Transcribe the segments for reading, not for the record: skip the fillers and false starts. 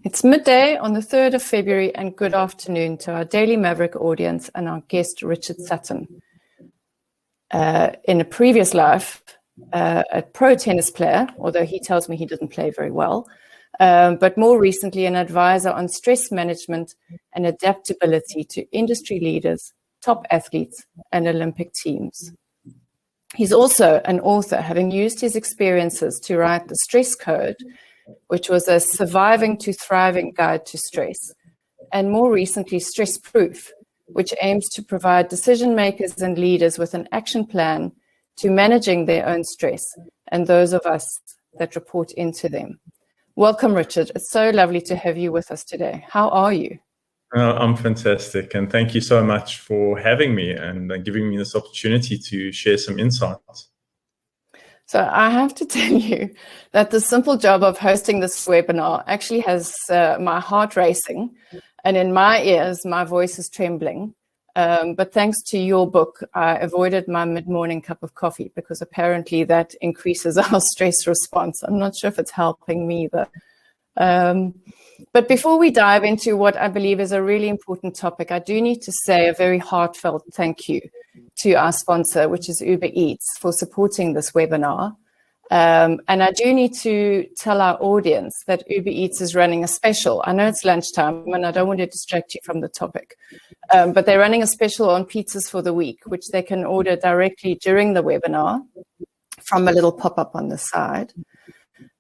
It's midday on the 3rd of February, and good afternoon to our Daily Maverick audience and our guest, Richard Sutton. In a previous life, a pro tennis player, although he tells me he didn't play very well, but more recently an advisor on stress management and adaptability to industry leaders, top athletes, and Olympic teams. He's also an author, having used his experiences to write The Stress Code, which was a surviving to thriving guide to stress, and more recently, Stressproof, which aims to provide decision makers and leaders with an action plan to managing their own stress and those of us that report into them. Welcome, Richard. It's so lovely to have you with us today. How are you? I'm fantastic, and thank you so much for having me and giving me this opportunity to share some insights. So I have to tell you that the simple job of hosting this webinar actually has my heart racing, and in my ears, my voice is trembling. But thanks to your book, I avoided my mid-morning cup of coffee because apparently that increases our stress response. I'm not sure if it's helping me either. But before we dive into what I believe is a really important topic, I do need to say a very heartfelt thank you to our sponsor, which is Uber Eats, for supporting this webinar. And I do need to tell our audience that Uber Eats is running a special. I know it's lunchtime and I don't want to distract you from the topic, but they're running a special on pizzas for the week, which they can order directly during the webinar from a little pop-up on the side.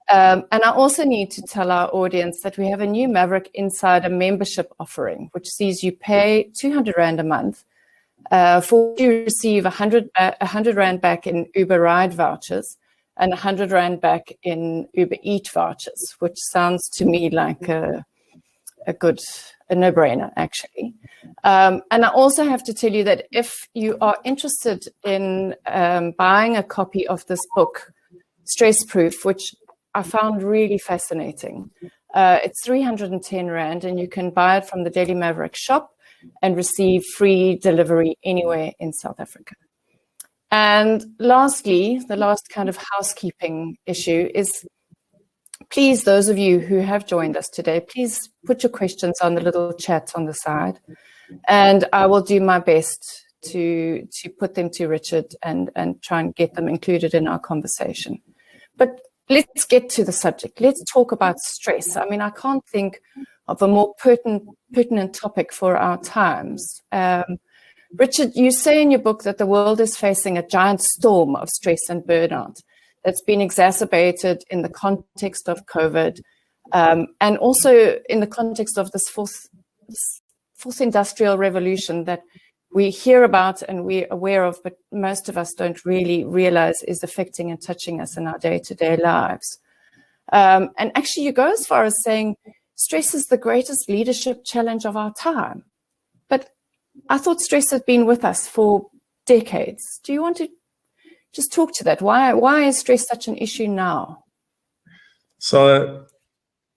And I also need to tell our audience that we have a new Maverick Insider membership offering, which sees you pay 200 Rand a month for you receive 100 Rand back in Uber Ride vouchers and 100 Rand back in Uber Eat vouchers, which sounds to me like a no-brainer, actually. And I also have to tell you that if you are interested in buying a copy of this book, Stressproof, which I found really fascinating. It's 310 Rand, and you can buy it from the Daily Maverick shop and receive free delivery anywhere in South Africa. And lastly, the last kind of housekeeping issue is, please, those of you who have joined us today, please put your questions on the little chat on the side, and I will do my best to put them to Richard and try and get them included in our conversation. But let's get to the subject. Let's talk about stress. I mean, I can't think of a more pertinent topic for our times. Richard, you say in your book that the world is facing a giant storm of stress and burnout that's been exacerbated in the context of COVID, and also in the context of this fourth industrial revolution that we hear about and we're aware of, but most of us don't really realize is affecting and touching us in our day-to-day lives. And actually, you go as far as saying stress is the greatest leadership challenge of our time. But I thought stress had been with us for decades. Do you want to just talk to that? Why is stress such an issue now? So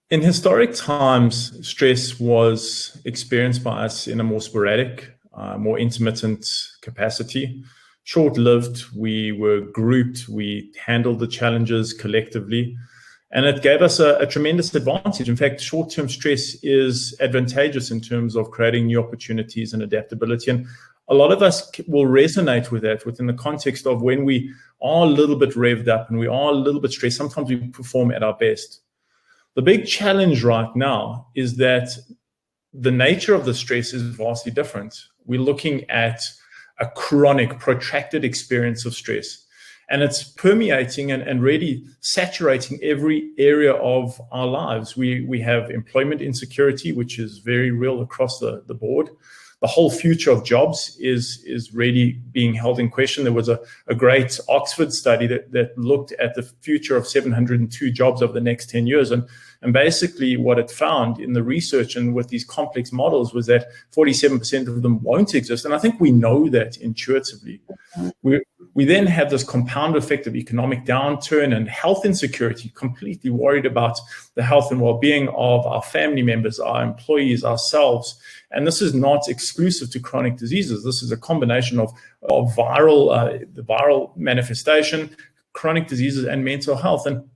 in historic times, stress was experienced by us in a more sporadic, more intermittent capacity. Short-lived, we were grouped, we handled the challenges collectively, and it gave us a tremendous advantage. In fact, short-term stress is advantageous in terms of creating new opportunities and adaptability. And a lot of us will resonate with that within the context of when we are a little bit revved up and we are a little bit stressed, sometimes we perform at our best. The big challenge right now is that the nature of the stress is vastly different. We're looking at a chronic, protracted experience of stress. And it's permeating and really saturating every area of our lives. We have employment insecurity, which is very real across the board. The whole future of jobs is really being held in question. There was a great Oxford study that looked at the future of 702 jobs over the next 10 years. And basically what it found in the research and with these complex models was that 47% of them won't exist. And I think we know that intuitively. We then have this compound effect of economic downturn and health insecurity, completely worried about the health and well-being of our family members, our employees, ourselves. And this is not exclusive to chronic diseases. This is a combination of the viral manifestation, chronic diseases, and mental health. And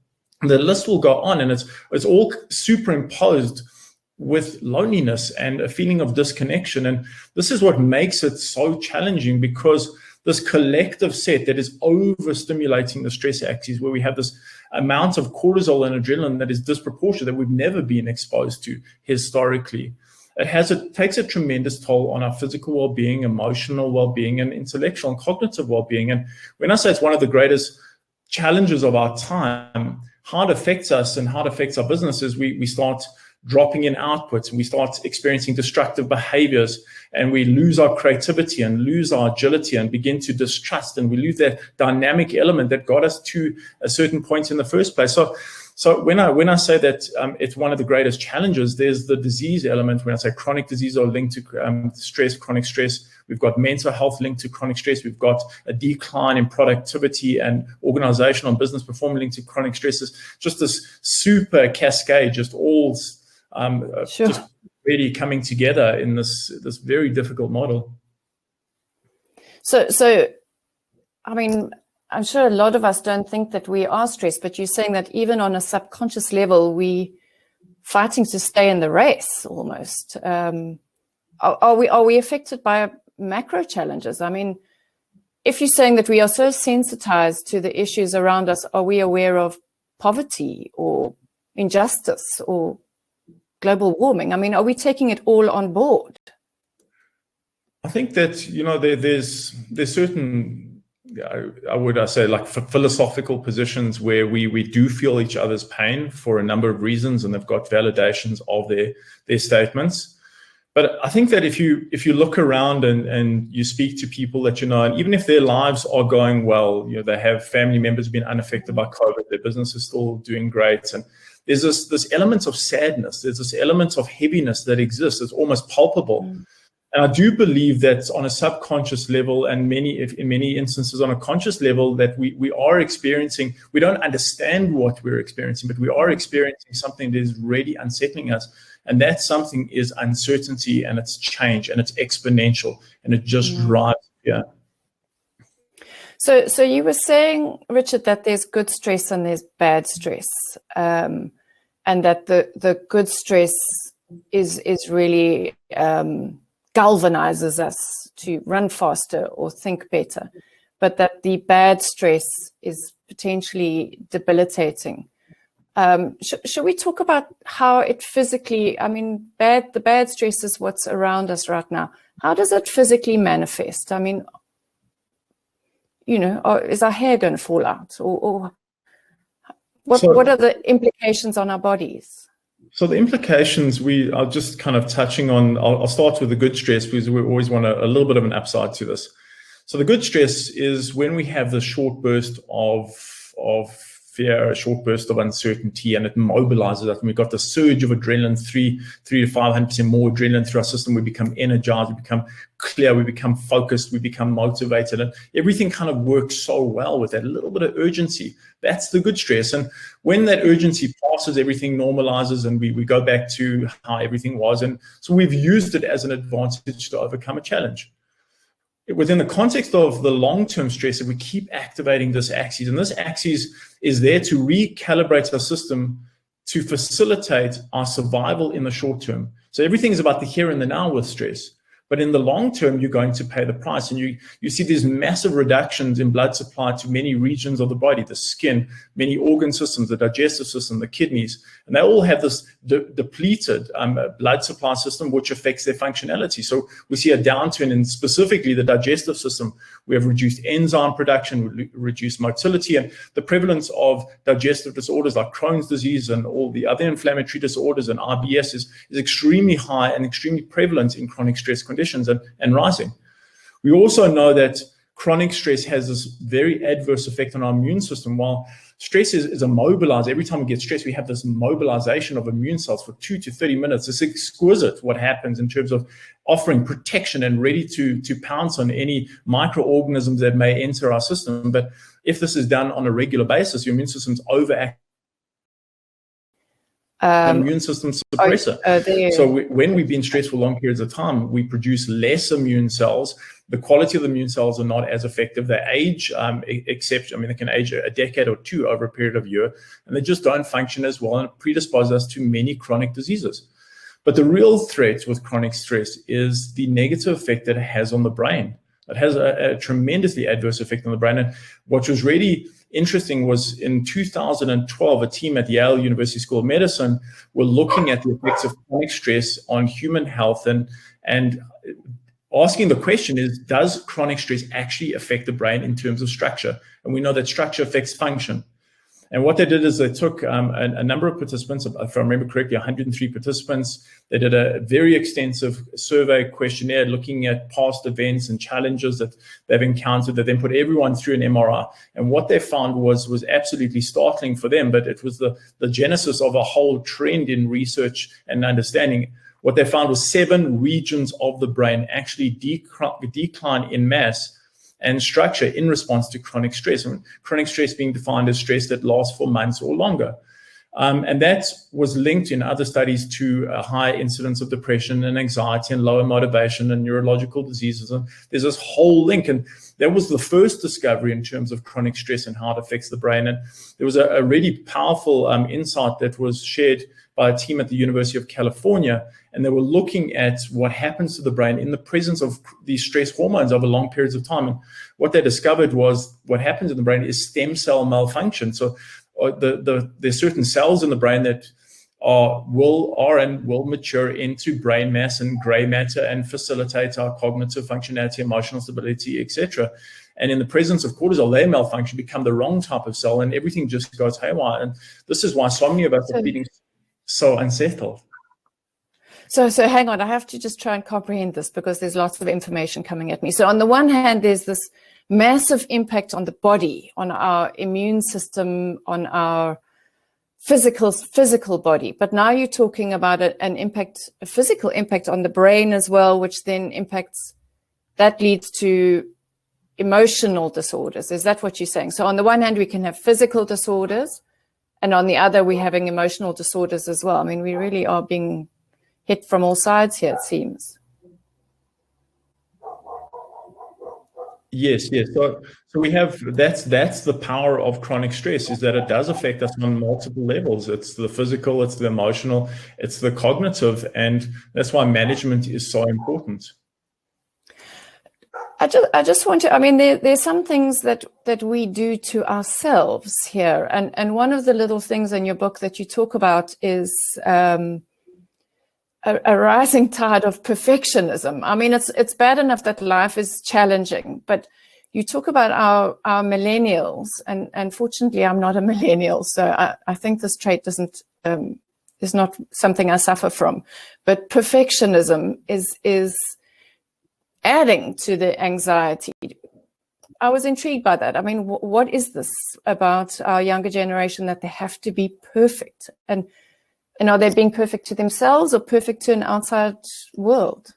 The list will go on, and it's all superimposed with loneliness and a feeling of disconnection. And this is what makes it so challenging, because this collective set that is overstimulating the stress axis, where we have this amount of cortisol and adrenaline that is disproportionate, that we've never been exposed to historically. It takes a tremendous toll on our physical well-being, emotional well-being, and intellectual and cognitive well-being. And when I say it's one of the greatest challenges of our time, how it affects us and how it affects our businesses, we start dropping in outputs, and we start experiencing destructive behaviors, and we lose our creativity and lose our agility and begin to distrust, and we lose that dynamic element that got us to a certain point in the first place. So when I say that it's one of the greatest challenges, there's the disease element. When I say chronic disease are linked to stress, chronic stress, we've got mental health linked to chronic stress, we've got a decline in productivity and organizational and business performance linked to chronic stresses. Just this super cascade, just all just really coming together in this very difficult model. So I mean, I'm sure a lot of us don't think that we are stressed, but you're saying that even on a subconscious level, we fighting to stay in the race almost. Are we affected by macro challenges? I mean, if you're saying that we are so sensitized to the issues around us, are we aware of poverty or injustice or global warming? I mean, are we taking it all on board? I think that, there's certain, I say, like philosophical positions where we do feel each other's pain for a number of reasons, and they've got validations of their statements. But I think that if you look around and you speak to people that and even if their lives are going well, they have family members being unaffected by COVID, their business is still doing great, and there's this element of sadness, there's this element of heaviness that exists. It's almost palpable. And I do believe that on a subconscious level, and in many instances on a conscious level, that we are experiencing, we don't understand what we're experiencing, but we are experiencing something that is really unsettling us. And that something is uncertainty, and it's change, and it's exponential, and it just drives. Yeah. So you were saying, Richard, that there's good stress and there's bad stress, and that the good stress is really galvanizes us to run faster or think better, but that the bad stress is potentially debilitating. Should we talk about how it physically, I mean, the bad stress is what's around us right now. How does it physically manifest? I mean, is our hair going to fall out, or what are the implications on our bodies? So the implications we are just kind of touching on. I'll start with the good stress, because we always want a little bit of an upside to this. So the good stress is when we have the short burst of fear, a short burst of uncertainty, and it mobilizes us. And we've got the surge of adrenaline, 300 to 500% more adrenaline through our system. We become energized, we become clear, we become focused, we become motivated, and everything kind of works so well with that little bit of urgency. That's the good stress. And when that urgency passes, everything normalizes, and we go back to how everything was. And so we've used it as an advantage to overcome a challenge. Within the context of the long-term stress, if we keep activating this axis, and this axis is there to recalibrate our system to facilitate our survival in the short term. So everything is about the here and the now with stress. But in the long term, you're going to pay the price. And you see these massive reductions in blood supply to many regions of the body, the skin, many organ systems, the digestive system, the kidneys. And they all have this depleted blood supply system, which affects their functionality. So we see a downturn in specifically the digestive system. We have reduced enzyme production, reduced motility, and the prevalence of digestive disorders like Crohn's disease and all the other inflammatory disorders and IBS is extremely high and extremely prevalent in chronic stress conditions and rising. We also know that chronic stress has this very adverse effect on our immune system. While stress is a mobilizer, every time we get stressed, we have this mobilization of immune cells for 2 to 30 minutes. It's exquisite what happens in terms of offering protection and ready to pounce on any microorganisms that may enter our system. But if this is done on a regular basis, your immune system's overactive. immune system suppressor. When we've been stressed for long periods of time, we produce less immune cells. The quality of the immune cells are not as effective. They age, they can age a decade or two over a period of a year, and they just don't function as well and predispose us to many chronic diseases. But the real threat with chronic stress is the negative effect that it has on the brain. It has a tremendously adverse effect on the brain. And what was really interesting was in 2012, a team at Yale University School of Medicine were looking at the effects of chronic stress on human health and asking the question is, does chronic stress actually affect the brain in terms of structure? And we know that structure affects function. And what they did is they took a number of participants, if I remember correctly, 103 participants. They did a very extensive survey questionnaire looking at past events and challenges that they've encountered. They then put everyone through an MRI. And what they found was absolutely startling for them, but it was the genesis of a whole trend in research and understanding. What they found was 7 regions of the brain actually decline in mass and structure in response to chronic stress. And chronic stress being defined as stress that lasts for months or longer. And that was linked in other studies to a high incidence of depression and anxiety and lower motivation and neurological diseases. And there's this whole link. And that was the first discovery in terms of chronic stress and how it affects the brain. And there was a really powerful insight that was shared by a team at the University of California. And they were looking at what happens to the brain in the presence of these stress hormones over long periods of time. And what they discovered was what happens in the brain is stem cell malfunction. So there's certain cells in the brain that will mature into brain mass and gray matter and facilitate our cognitive functionality, emotional stability, etc. And in the presence of cortisol, they malfunction, become the wrong type of cell, and everything just goes haywire. And this is why so many of us are feeling so unsettled. So hang on, I have to just try and comprehend this because there's lots of information coming at me. So on the one hand, there's this massive impact on the body, on our immune system, on our physical body. But now you're talking about a physical impact on the brain as well, which then that leads to emotional disorders. Is that what you're saying? So on the one hand, we can have physical disorders, and on the other, we're having emotional disorders as well. I mean, we really are being hit from all sides here, it seems. Yes. So we have that's the power of chronic stress, is that it does affect us on multiple levels. It's the physical, it's the emotional, it's the cognitive, and that's why management is so important. I just want to, I mean, there's some things that we do to ourselves here. And one of the little things in your book that you talk about is a rising tide of perfectionism. I mean, it's bad enough that life is challenging, but you talk about our millennials, and fortunately, I'm not a millennial, so I think this trait is not something I suffer from. But perfectionism is adding to the anxiety. I was intrigued by that. I mean, what is this about our younger generation that they have to be perfect? And are they being perfect to themselves or perfect to an outside world?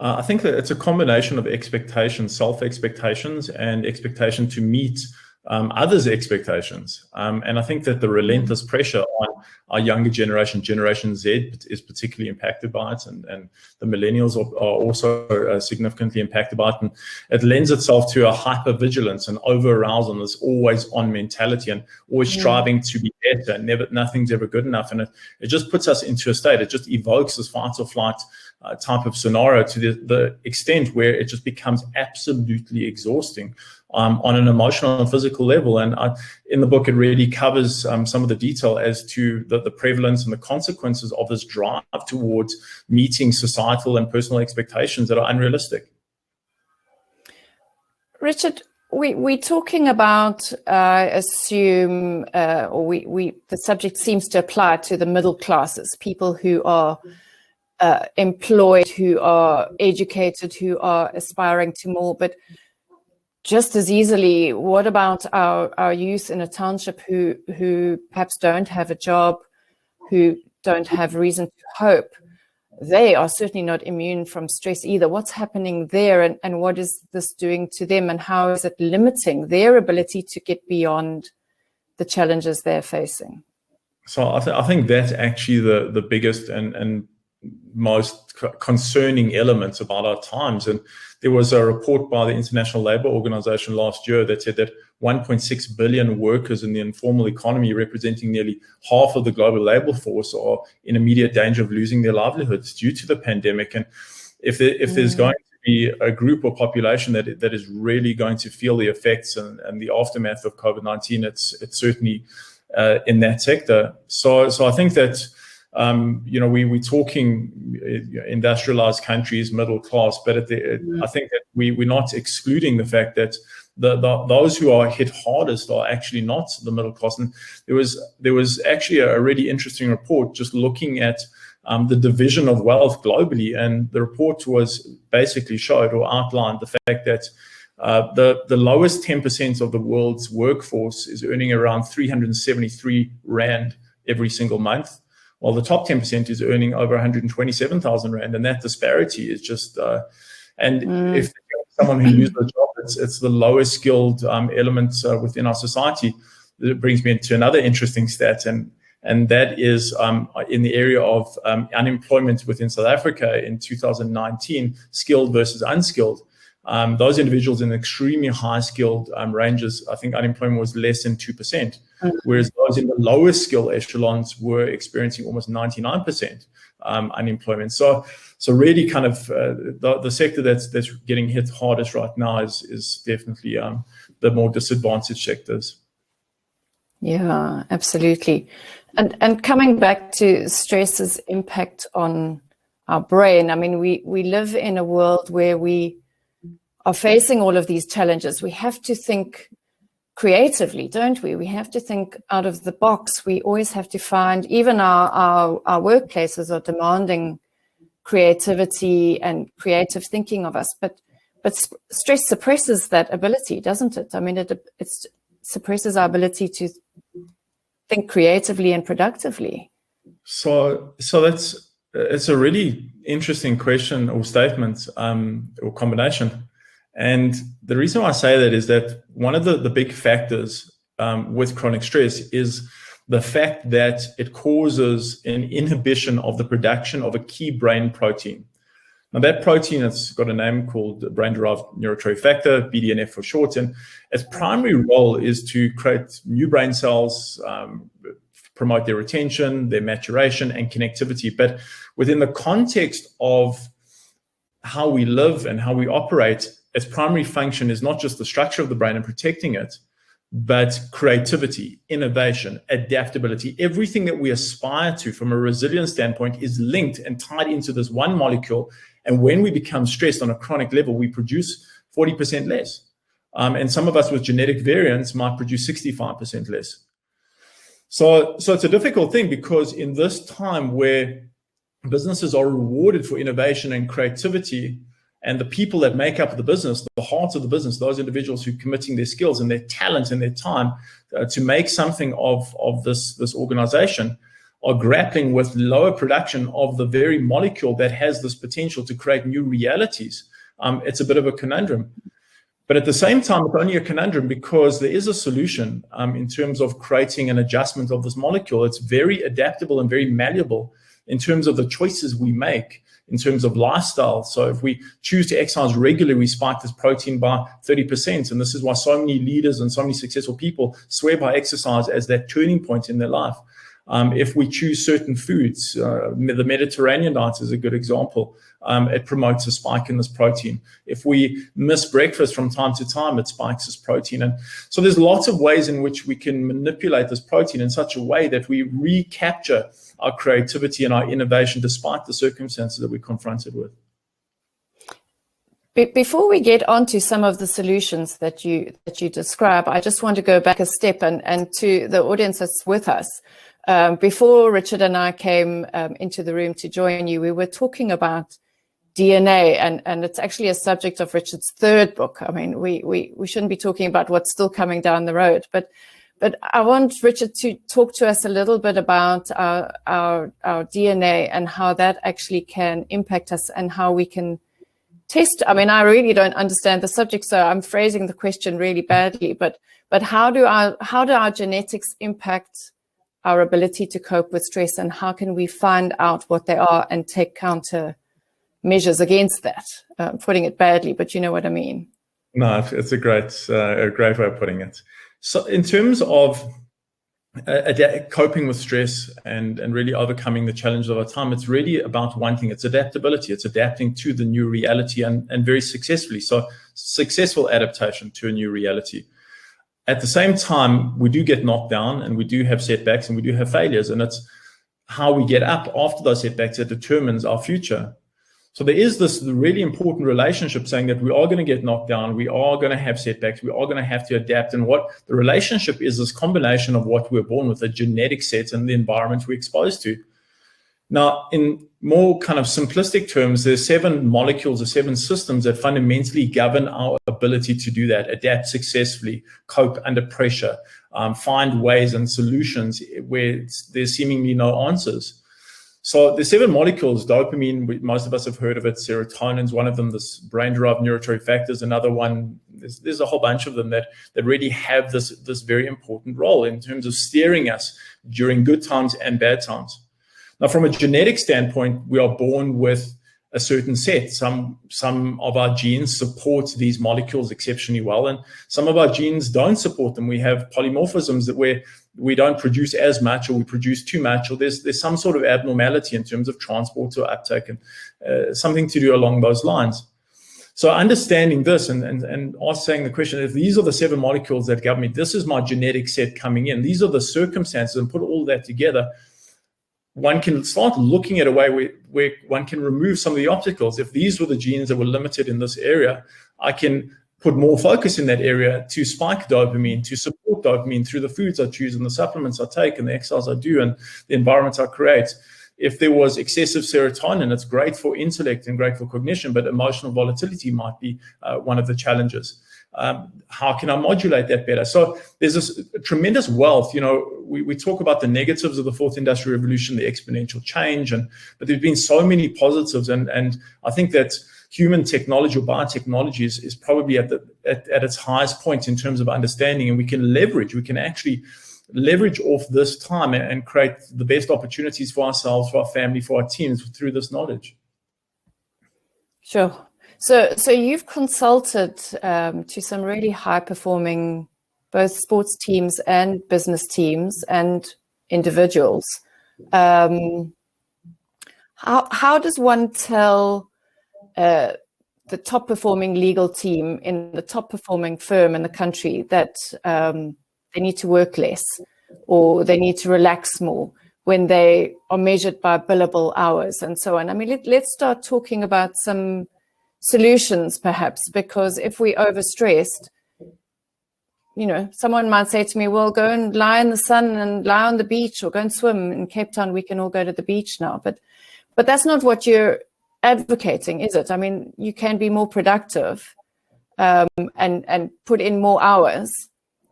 I think that it's a combination of expectations, self-expectations, and expectation to meet others' expectations. And I think that the relentless pressure on our younger generation, Generation Z, is particularly impacted by it. And the millennials are also significantly impacted by it. And it lends itself to a hypervigilance and over-arousal and this always-on mentality and always striving to be better. Nothing's ever good enough. And it just puts us into a state. It just evokes this fight or flight type of scenario to the extent where it just becomes absolutely exhausting on an emotional and physical level. And in the book, it really covers some of the detail as to the prevalence and the consequences of this drive towards meeting societal and personal expectations that are unrealistic. Richard, we're talking about, the subject seems to apply to the middle classes, people who are employed, who are educated, who are aspiring to more. But just as easily, what about our youth in a township who perhaps don't have a job, who don't have reason to hope? They are certainly not immune from stress either. What's happening there, and what is this doing to them, and how is it limiting their ability to get beyond the challenges they're facing? So I think that's actually the biggest and most concerning elements about our times. And there was a report by the International Labour Organization last year that said that 1.6 billion workers in the informal economy, representing nearly half of the global labor force, are in immediate danger of losing their livelihoods due to the pandemic. And if there's going to be a group or population that is really going to feel the effects and the aftermath of COVID-19, it's certainly in that sector. So I think that we're talking industrialized countries, middle class, but I think that we're not excluding the fact that those who are hit hardest are actually not the middle class. And there was actually a really interesting report just looking at the division of wealth globally, and the report was basically showed or outlined the fact that the lowest 10% of the world's workforce is earning around 373 Rand every single month, while the top 10% is earning over 127,000 Rand. And that disparity is just, if someone who loses a job, it's the lowest skilled element within our society. It brings me into another interesting stat, and that is in the area of unemployment within South Africa in 2019, skilled versus unskilled. Those individuals in extremely high skilled ranges, I think unemployment was less than 2%, whereas those in the lowest skill echelons were experiencing almost 99% unemployment. So really kind of the sector that's getting hit hardest right now is definitely the more disadvantaged sectors. Yeah, absolutely. And coming back to stress's impact on our brain, I mean, we live in a world where we are facing all of these challenges. We have to think creatively, don't we? We have to think out of the box. We always have to find, even our workplaces are demanding creativity and creative thinking of us. But stress suppresses that ability, doesn't it? I mean, it suppresses our ability to think creatively and productively. So it's a really interesting question or statement or combination. And the reason why I say that is that one of the big factors with chronic stress is the fact that it causes an inhibition of the production of a key brain protein. Now, that protein has got a name called brain-derived neurotrophic factor, BDNF for short, and its primary role is to create new brain cells, promote their retention, their maturation, and connectivity. But within the context of how we live and how we operate, its primary function is not just the structure of the brain and protecting it, but creativity, innovation, adaptability. Everything that we aspire to from a resilience standpoint is linked and tied into this one molecule. And when we become stressed on a chronic level, we produce 40% less. And some of us with genetic variants might produce 65% less. So it's a difficult thing, because in this time where businesses are rewarded for innovation and creativity, and the people that make up the business, the heart of the business, those individuals who are committing their skills and their talent and their time to make something of this organization, are grappling with lower production of the very molecule that has this potential to create new realities. It's a bit of a conundrum. But at the same time, it's only a conundrum because there is a solution in terms of creating an adjustment of this molecule. It's very adaptable and very malleable in terms of the choices we make, in terms of lifestyle. So if we choose to exercise regularly, we spike this protein by 30%. And this is why so many leaders and so many successful people swear by exercise as that turning point in their life. If we choose certain foods, the Mediterranean diet is a good example. It promotes a spike in this protein. If we miss breakfast from time to time, it spikes this protein. And so there's lots of ways in which we can manipulate this protein in such a way that we recapture our creativity and our innovation despite the circumstances that we're confronted with. Before we get on to some of the solutions that you describe, I just want to go back a step and to the audience that's with us. Before Richard and I came into the room to join you, we were talking about DNA, and it's actually a subject of Richard's third book. I mean, we shouldn't be talking about what's still coming down the road, but I want Richard to talk to us a little bit about our DNA and how that actually can impact us and how we can test. I mean, I really don't understand the subject, so I'm phrasing the question really badly, but how do our genetics impact our ability to cope with stress, and how can we find out what they are and take counter measures against that? Putting it badly, but you know what I mean. No, it's a great way of putting it. So in terms of coping with stress and really overcoming the challenges of our time, it's really about one thing. It's adaptability. It's adapting to the new reality and very successfully. So successful adaptation to a new reality. At the same time, we do get knocked down and we do have setbacks and we do have failures. And it's how we get up after those setbacks that determines our future. So there is this really important relationship saying that we are going to get knocked down, we are going to have setbacks, we are going to have to adapt. And what the relationship is this combination of what we're born with, a genetic set, and the environment we're exposed to. Now, in more kind of simplistic terms, there's 7 molecules or 7 systems that fundamentally govern our ability to do that, adapt successfully, cope under pressure, find ways and solutions where there's seemingly no answers. So the 7 molecules, dopamine, most of us have heard of it. Serotonin is one of them. This brain-derived neurotrophic factors, another one. There's a whole bunch of them that really have this very important role in terms of steering us during good times and bad times. Now, from a genetic standpoint, we are born with a certain set. Some of our genes support these molecules exceptionally well, and some of our genes don't support them. We have polymorphisms that where we don't produce as much, or we produce too much, or there's some sort of abnormality in terms of transport or uptake, and something to do along those lines. So understanding this and asking the question, if these are the 7 molecules that govern me, this is my genetic set coming in, these are the circumstances, and put all that together, one can start looking at a way where one can remove some of the obstacles. If these were the genes that were limited in this area, I can put more focus in that area to spike dopamine, to support dopamine through the foods I choose and the supplements I take and the exercise I do and the environments I create. If there was excessive serotonin, it's great for intellect and great for cognition, but emotional volatility might be one of the challenges. How can I modulate that better? So there's this tremendous wealth. You know, we talk about the negatives of the 4th industrial revolution, the exponential change, but there's been so many positives, and I think that human technology or biotechnology is probably at its highest point in terms of understanding, and we can actually leverage off this time and create the best opportunities for ourselves, for our family, for our teams through this knowledge. Sure. So you've consulted to some really high-performing both sports teams and business teams and individuals. How does one tell the top-performing legal team in the top-performing firm in the country that they need to work less or they need to relax more when they are measured by billable hours and so on? I mean, let's start talking about some solutions perhaps, because if we overstressed, you know, someone might say to me, well, go and lie in the sun and lie on the beach, or go and swim in Cape Town. We can all go to the beach now. But that's not what you're advocating, is it? I mean, you can be more productive and put in more hours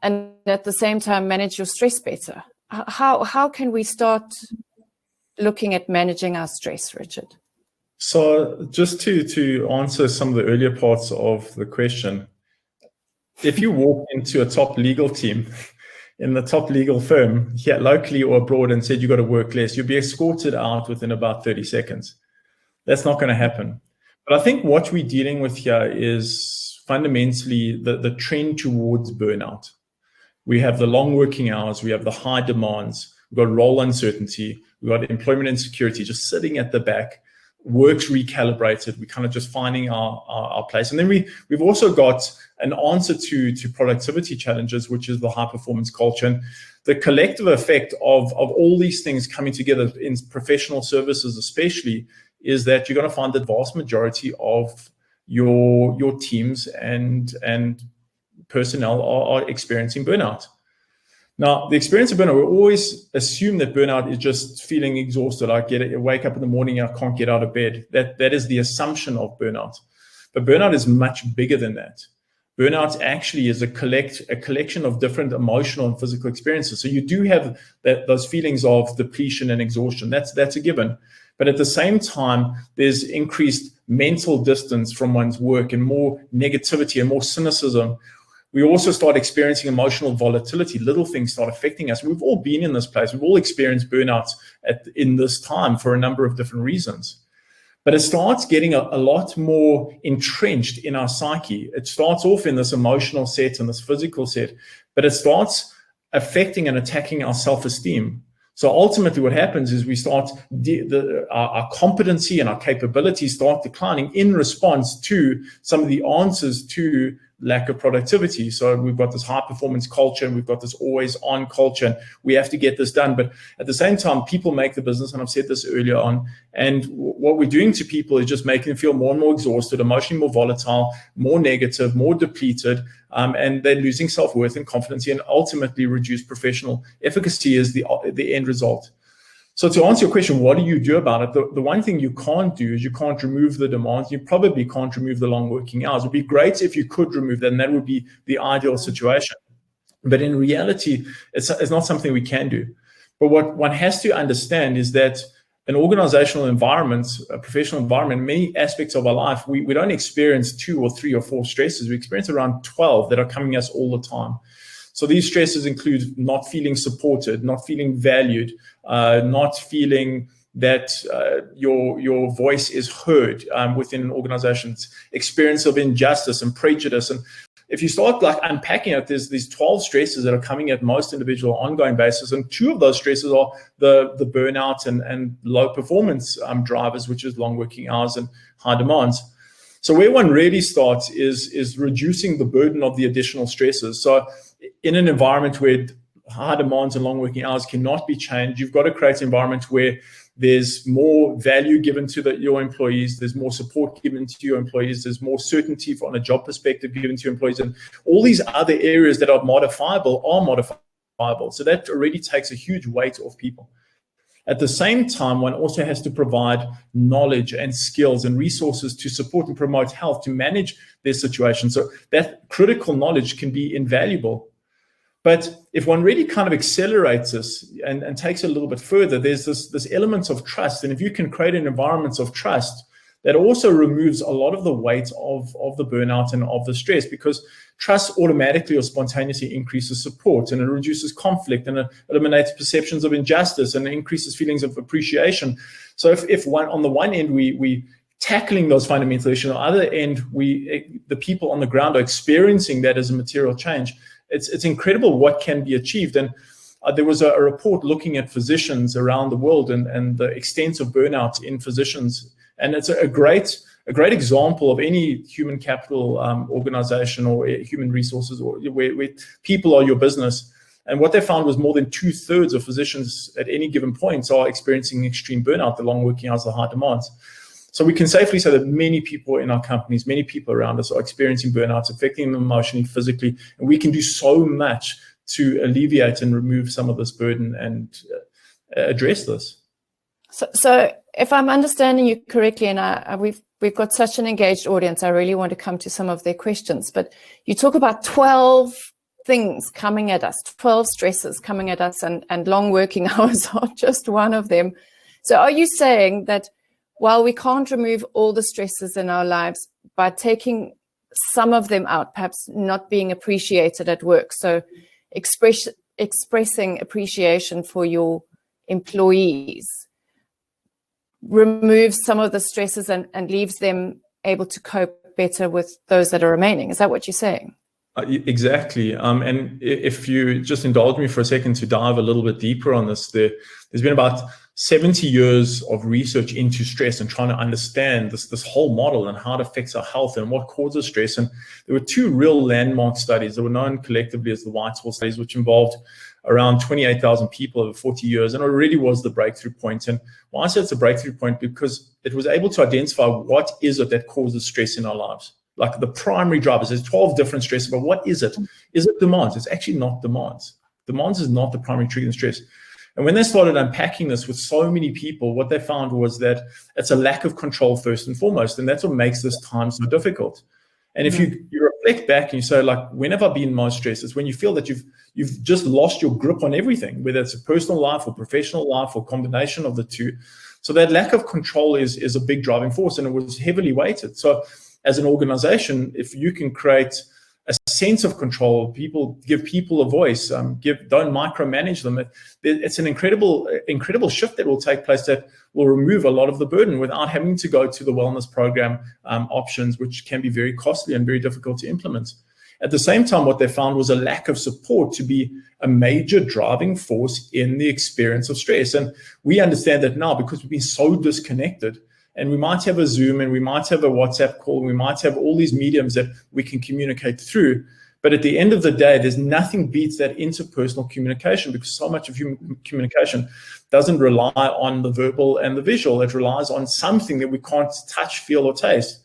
and at the same time manage your stress better. How can we start looking at managing our stress, Richard? So just to answer some of the earlier parts of the question, if you walk into a top legal team in the top legal firm here locally or abroad and said you got to work less, you'll be escorted out within about 30 seconds. That's not going to happen. But I think what we're dealing with here is fundamentally the trend towards burnout. We have the long working hours, we have the high demands, we've got role uncertainty, we've got employment insecurity just sitting at the back. Work's recalibrated. We're kind of just finding our place. And then we've also got an answer to productivity challenges, which is the high performance culture. And the collective effect of all these things coming together in professional services especially is that you're going to find the vast majority of your teams and personnel are experiencing burnout. Now, the experience of burnout, we always assume that burnout is just feeling exhausted. I wake up in the morning, I can't get out of bed. That is the assumption of burnout. But burnout is much bigger than that. Burnout actually is a collection of different emotional and physical experiences. So you do have those feelings of depletion and exhaustion. That's a given. But at the same time, there's increased mental distance from one's work and more negativity and more cynicism. We also start experiencing emotional volatility. Little things start affecting us. We've all been in this place. We've all experienced burnouts in this time for a number of different reasons. But it starts getting a lot more entrenched in our psyche. It starts off in this emotional set and this physical set, but it starts affecting and attacking our self-esteem. So ultimately what happens is we start, our competency and our capabilities start declining in response to some of the answers to lack of productivity. So we've got this high performance culture and we've got this always on culture and we have to get this done. But at the same time, people make the business, and I've said this earlier on, and what we're doing to people is just making them feel more and more exhausted, emotionally more volatile, more negative, more depleted, and they're losing self-worth and confidence, and ultimately reduced professional efficacy is the end result. So to answer your question, what do you do about it? The one thing you can't do is you can't remove the demands. You probably can't remove the long working hours. It would be great if you could remove that, and that would be the ideal situation. But in reality, it's not something we can do. But what one has to understand is that an organizational environment, a professional environment, many aspects of our life, we don't experience 2 or 3 or 4 stresses. We experience around 12 that are coming at us all the time. So these stresses include not feeling supported, not feeling valued, not feeling that your voice is heard within an organization's experience of injustice and prejudice. And if you start like unpacking it, there's these 12 stresses that are coming at most individual ongoing basis. And 2 of those stresses are the burnout and low performance drivers, which is long working hours and high demands. So where one really starts is reducing the burden of the additional stresses. So in an environment where high demands and long working hours cannot be changed, you've got to create an environment where there's more value given to your employees, there's more support given to your employees, there's more certainty from a job perspective given to your employees, and all these other areas that are modifiable are modifiable. So that already takes a huge weight off people. At the same time, one also has to provide knowledge and skills and resources to support and promote health, to manage their situation. So that critical knowledge can be invaluable. But if one really kind of accelerates this and takes it a little bit further, there's this element of trust. And if you can create an environment of trust, that also removes a lot of the weight of the burnout and of the stress, because trust automatically or spontaneously increases support, and it reduces conflict, and it eliminates perceptions of injustice, and it increases feelings of appreciation. So if on the one end we tackling those fundamental issues, on the other end the people on the ground are experiencing that as a material change, it's incredible what can be achieved. And there was a report looking at physicians around the world and the extent of burnout in physicians. And it's a great example of any human capital organization or human resources, or where people are your business. And what they found was more than 2/3 of physicians at any given point are experiencing extreme burnout, the long working hours, the high demands. So we can safely say that many people in our companies, many people around us are experiencing burnouts, affecting them emotionally, physically, and we can do so much to alleviate and remove some of this burden and address this. So if I'm understanding you correctly, and we've got such an engaged audience, I really want to come to some of their questions, but you talk about 12 things coming at us, 12 stresses coming at us, and long working hours are just one of them. So are you saying that while we can't remove all the stresses in our lives, by taking some of them out, perhaps not being appreciated at work, so expressing appreciation for your employees, removes some of the stresses and leaves them able to cope better with those that are remaining? Is that what you're saying? Exactly. And if you just indulge me for a second to dive a little bit deeper on this, there's been about 70 years of research into stress and trying to understand this whole model and how it affects our health and what causes stress. And there were 2 real landmark studies that were known collectively as the Whitehall studies, which involved around 28,000 people over 40 years. And it really was the breakthrough point. And why I say it's a breakthrough point, because it was able to identify what is it that causes stress in our lives. Like the primary drivers, there's 12 different stresses, but what is it? Is it demands? It's actually not demands. Demands is not the primary trigger in stress. And when they started unpacking this with so many people, what they found was that it's a lack of control first and foremost, and that's what makes this time so difficult. And if you reflect back and you say, like, when have I been most stressed? It's when you feel that you've just lost your grip on everything, whether it's a personal life or professional life or combination of the two. So that lack of control is a big driving force, and it was heavily weighted. So as an organization, if you can create a sense of control. Give people a voice. Don't micromanage them. It's an incredible shift that will take place that will remove a lot of the burden without having to go to the wellness program options, which can be very costly and very difficult to implement. At the same time, what they found was a lack of support to be a major driving force in the experience of stress. And we understand that now because we've been so disconnected. And we might have a Zoom and we might have a WhatsApp call. And we might have all these mediums that we can communicate through. But at the end of the day, there's nothing beats that interpersonal communication, because so much of human communication doesn't rely on the verbal and the visual. It relies on something that we can't touch, feel, or taste.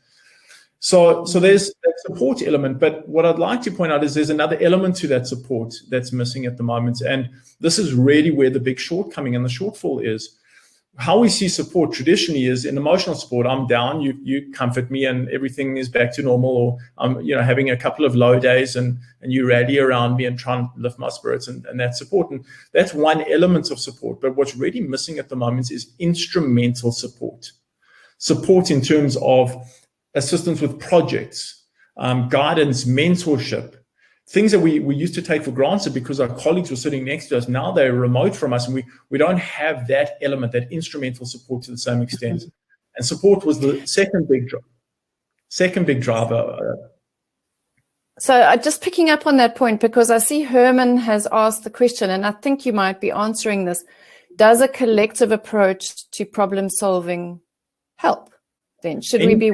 So there's that support element. But what I'd like to point out is there's another element to that support that's missing at the moment. And this is really where the big shortcoming and the shortfall is. How we see support traditionally is in emotional support. I'm down, you comfort me, and everything is back to normal. Or I'm having a couple of low days, and you rally around me and try and lift my spirits, and that's support. And that's one element of support. But what's really missing at the moment is instrumental support. Support in terms of assistance with projects, guidance, mentorship, things that we used to take for granted because our colleagues were sitting next to us. Now they're remote from us, and we don't have that element, that instrumental support to the same extent. And support was the second big driver. So just picking up on that point, because I see Herman has asked the question, and I think you might be answering this. Does a collective approach to problem solving help? Then should we be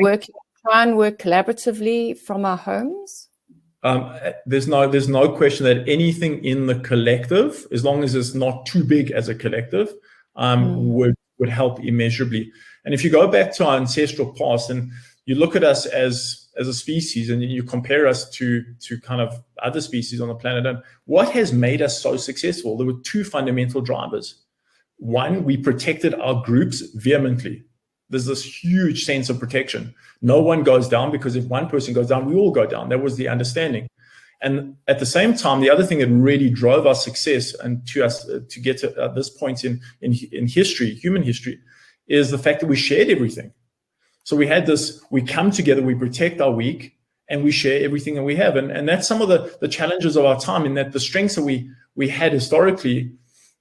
try and work collaboratively from our homes? There's no question that anything in the collective, as long as it's not too big as a collective, would help immeasurably. And if you go back to our ancestral past and you look at us as a species and you compare us to kind of other species on the planet, and what has made us so successful? There were two fundamental drivers. One, we protected our groups vehemently. There's this huge sense of protection. No one goes down, because if one person goes down, we all go down. That was the understanding. And at the same time, the other thing that really drove our success and to us to get to this point in history, human history, is the fact that we shared everything. So we had this, we come together, we protect our weak, and we share everything that we have. And that's some of the challenges of our time, in that the strengths that we had historically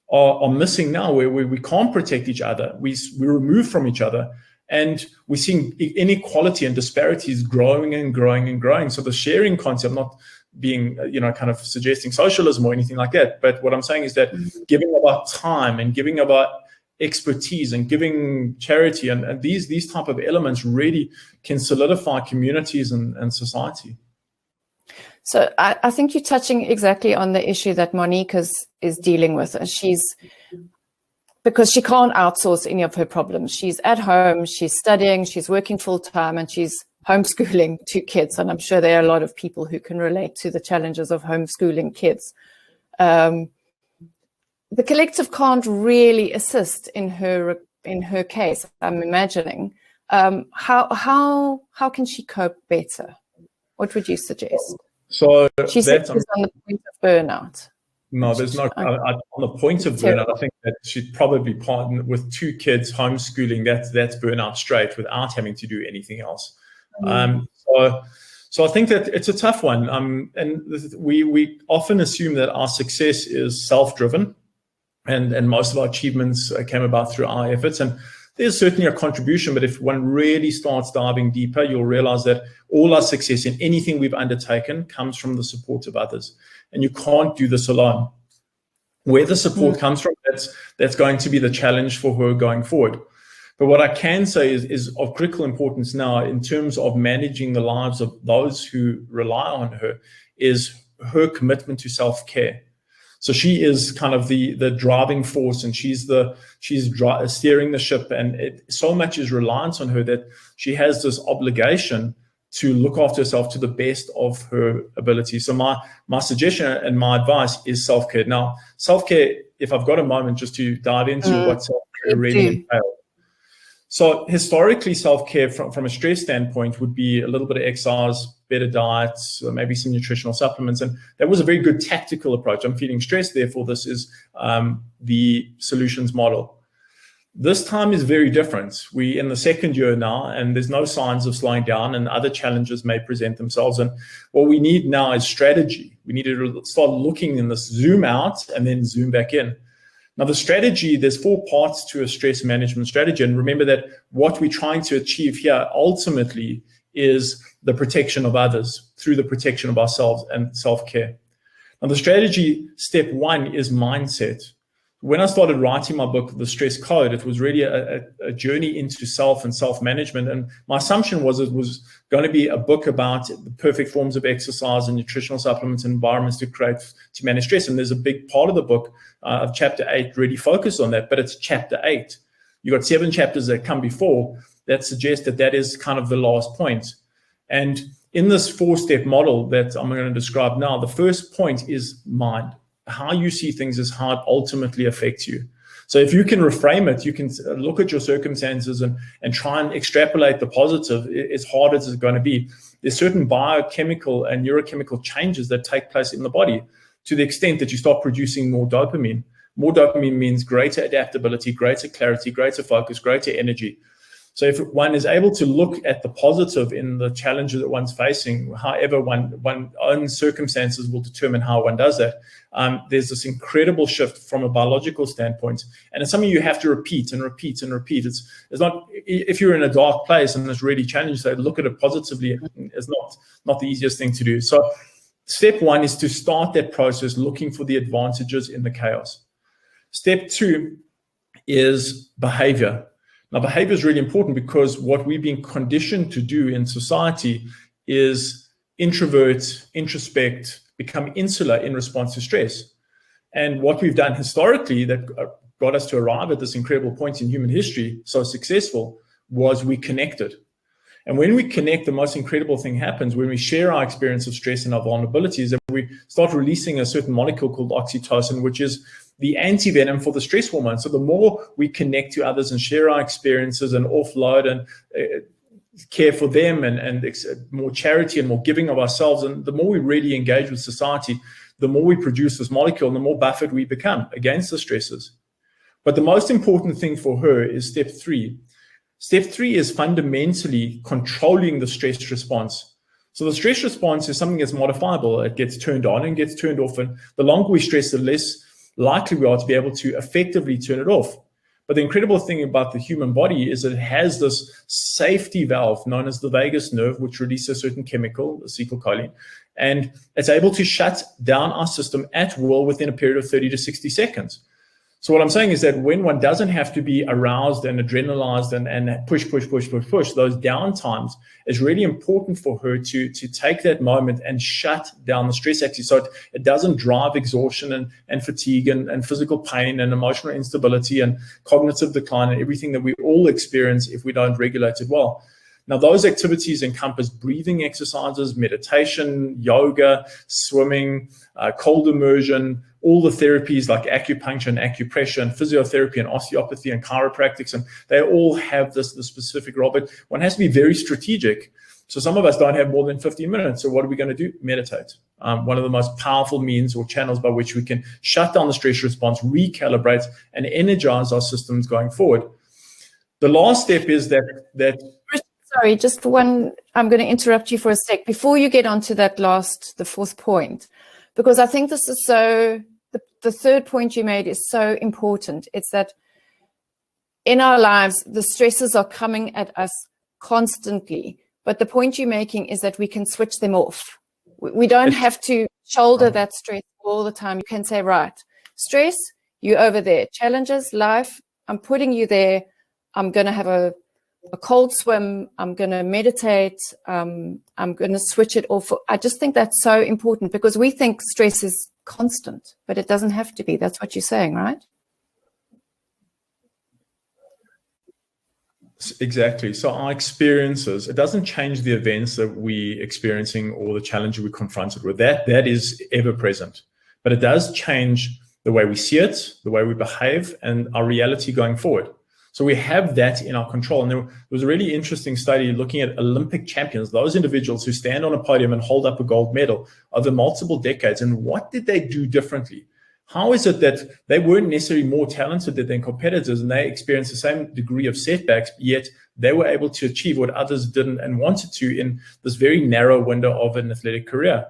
are missing now, where we can't protect each other. We remove from each other, and we're seeing inequality and disparities growing and growing and growing. So the sharing concept, not being kind of suggesting socialism or anything like that, but what I'm saying is that giving of our time and giving of our expertise and giving charity and these type of elements really can solidify communities and society. So I think you're touching exactly on the issue that Monique is dealing with. Because she can't outsource any of her problems. She's at home, she's studying, she's working full time, and she's homeschooling 2 kids. And I'm sure there are a lot of people who can relate to the challenges of homeschooling kids. The collective can't really assist in her case, I'm imagining. How can she cope better? What would you suggest? So she said she's on the point of burnout. No, there's no on the point of burnout. I think that she'd probably partner with 2 kids homeschooling. That's burnout straight, without having to do anything else. So I think that it's a tough one. And we often assume that our success is self-driven, and most of our achievements came about through our efforts. And there's certainly a contribution, but if one really starts diving deeper, you'll realize that all our success in anything we've undertaken comes from the support of others. And you can't do this alone. Where the support comes from, that's going to be the challenge for her going forward. But what I can say is of critical importance now in terms of managing the lives of those who rely on her is her commitment to self-care. So she is kind of the driving force, and she's steering the ship, and so much is reliant on her that she has this obligation to look after herself to the best of her ability. So my suggestion and my advice is self-care. Now, self-care, if I've got a moment just to dive into what self-care really entails. So historically, self-care from a stress standpoint would be a little bit of exercise, better diets, maybe some nutritional supplements. And that was a very good tactical approach. I'm feeling stressed, therefore this is the solutions model. This time is very different. We're in the second year now, and there's no signs of slowing down, and other challenges may present themselves. And what we need now is strategy. We need to start looking in this zoom out and then zoom back in. Now, the strategy, there's 4 parts to a stress management strategy. And remember that what we're trying to achieve here ultimately is the protection of others through the protection of ourselves and self-care. Now, the strategy, step 1 is mindset. When I started writing my book, The Stress Code, it was really a journey into self and self-management. And my assumption was it was going to be a book about the perfect forms of exercise and nutritional supplements and environments to manage stress. And there's a big part of the book of chapter 8 really focused on that, but it's chapter 8. You've got 7 chapters that come before that suggest that that is kind of the last point. And in this 4-step model that I'm going to describe now, the first point is mind. How you see things is how it ultimately affects you. So if you can reframe it, you can look at your circumstances and try and extrapolate the positive, as hard as it's going to be. There's certain biochemical and neurochemical changes that take place in the body to the extent that you start producing more dopamine. More dopamine means greater adaptability, greater clarity, greater focus, greater energy. So if one is able to look at the positive in the challenges that one's facing, however one's own circumstances will determine how one does that, there's this incredible shift from a biological standpoint. And it's something you have to repeat and repeat and repeat. It's not, if you're in a dark place and it's really challenging, so look at it positively, it's not the easiest thing to do. So step 1 is to start that process looking for the advantages in the chaos. Step 2 is behavior. Now, behavior is really important because what we've been conditioned to do in society is introvert, introspect, become insular in response to stress. And what we've done historically that got us to arrive at this incredible point in human history, so successful, was we connected. And when we connect, the most incredible thing happens when we share our experience of stress and our vulnerabilities, and we start releasing a certain molecule called oxytocin, which is the antivenom for the stress hormone. So the more we connect to others and share our experiences and offload and care for them and more charity and more giving of ourselves, and the more we really engage with society, the more we produce this molecule and the more buffered we become against the stresses. But the most important thing for her is step 3. Step 3 is fundamentally controlling the stress response. So the stress response is something that's modifiable. It gets turned on and gets turned off. And the longer we stress, the less likely we are to be able to effectively turn it off. But the incredible thing about the human body is that it has this safety valve known as the vagus nerve, which releases a certain chemical, acetylcholine, and it's able to shut down our system at will within a period of 30 to 60 seconds. So what I'm saying is that when one doesn't have to be aroused and adrenalized and push, those downtimes is really important for her to take that moment and shut down the stress axis so it doesn't drive exhaustion and fatigue and physical pain and emotional instability and cognitive decline and everything that we all experience if we don't regulate it well. Now, those activities encompass breathing exercises, meditation, yoga, swimming, cold immersion, all the therapies like acupuncture and acupressure and physiotherapy and osteopathy and chiropractics, and they all have this specific role, but one has to be very strategic. So some of us don't have more than 15 minutes. So what are we going to do? Meditate. One of the most powerful means or channels by which we can shut down the stress response, recalibrate, and energize our systems going forward. The last step is that Sorry, just one, I'm going to interrupt you for a sec before you get onto that the 4th point, because I think this is the 3rd point you made is so important. It's that in our lives, the stresses are coming at us constantly, but the point you're making is that we can switch them off. We don't have to shoulder that stress all the time. You can say, right, stress, you over there. Challenges, life, I'm putting you there. I'm going to have a cold swim, I'm going to meditate, I'm going to switch it off. I just think that's so important because we think stress is constant, but it doesn't have to be. That's what you're saying, right? Exactly. So our experiences, it doesn't change the events that we're experiencing or the challenge we're confronted with. That is ever present. But it does change the way we see it, the way we behave, and our reality going forward. So we have that in our control. And there was a really interesting study looking at Olympic champions, those individuals who stand on a podium and hold up a gold medal over multiple decades. And what did they do differently? how is it that they weren't necessarily more talented than their competitors and they experienced the same degree of setbacks, yet they were able to achieve what others didn't and wanted to in this very narrow window of an athletic career?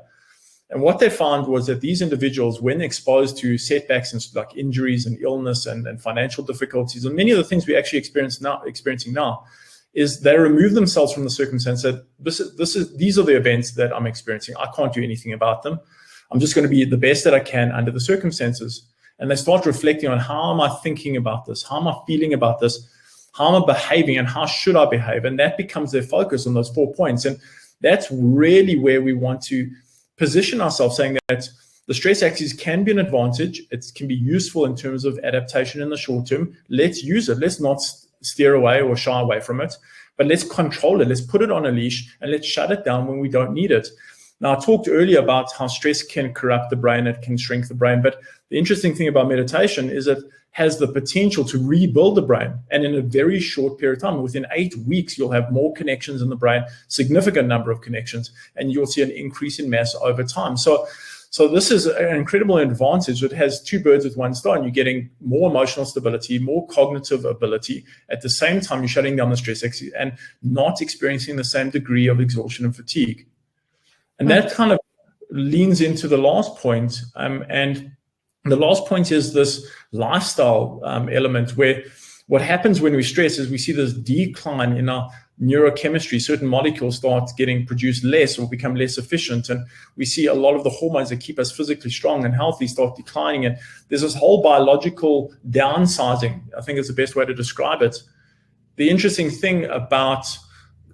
And what they found was that these individuals, when exposed to setbacks and like injuries and illness and financial difficulties and many of the things we actually experiencing now, is they remove themselves from the circumstance that these are the events that I'm experiencing. I can't do anything about them. I'm just going to be the best that I can under the circumstances. And they start reflecting on, how am I thinking about this? How am I feeling about this? How am I behaving and how should I behave? And that becomes their focus on those 4 points. And that's really where we want to position ourselves, saying that the stress axis can be an advantage. It can be useful in terms of adaptation in the short term. Let's use it. Let's not steer away or shy away from it, but let's control it. Let's put it on a leash and let's shut it down when we don't need it. Now, I talked earlier about how stress can corrupt the brain, it can shrink the brain, but the interesting thing about meditation is it has the potential to rebuild the brain. And in a very short period of time, within 8 weeks, you'll have more connections in the brain, significant number of connections, and you'll see an increase in mass over time. So this is an incredible advantage. It has 2 birds with 1 stone. You're getting more emotional stability, more cognitive ability. At the same time, you're shutting down the stress axis and not experiencing the same degree of exhaustion and fatigue. And that kind of leans into the last point. And the last point is this lifestyle element, where what happens when we stress is we see this decline in our neurochemistry. Certain molecules start getting produced less or become less efficient. And we see a lot of the hormones that keep us physically strong and healthy start declining. And there's this whole biological downsizing, I think is the best way to describe it. The interesting thing about